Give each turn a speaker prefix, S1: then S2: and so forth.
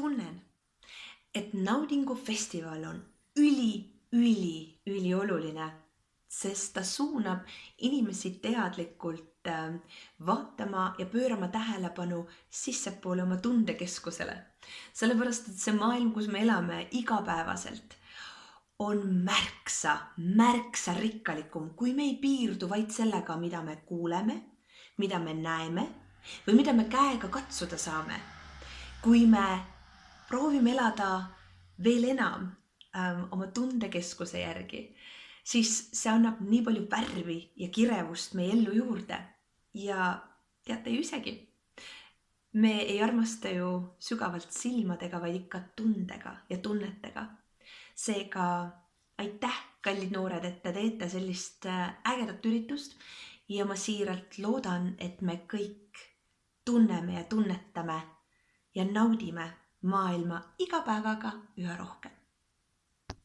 S1: tunnen, et naudingufestival on ülioluline, sest ta suunab inimesi teadlikult vaatama ja pöörama tähelepanu sissepoole oma tundekeskusele. Sellepärast, et see maailm, kus me elame igapäevaselt, on märksa rikkalikum, kui me ei piirdu vaid sellega, mida me kuuleme, mida me näeme või mida me käega katsuda saame. Kui me proovime elada veel enam oma tundekeskuse järgi, siis see annab nii palju värvi ja kirevust meie ellu juurde. Ja teate ju isegi, me ei armasta ju sügavalt silmadega, vaid ikka tundega ja tunnetega. Seega aitäh, kallid noored, et te teete sellist ägedat üritust ja ma siiralt loodan, et me kõik tunneme ja tunnetame ja naudime maailma iga päevaga üha rohkem.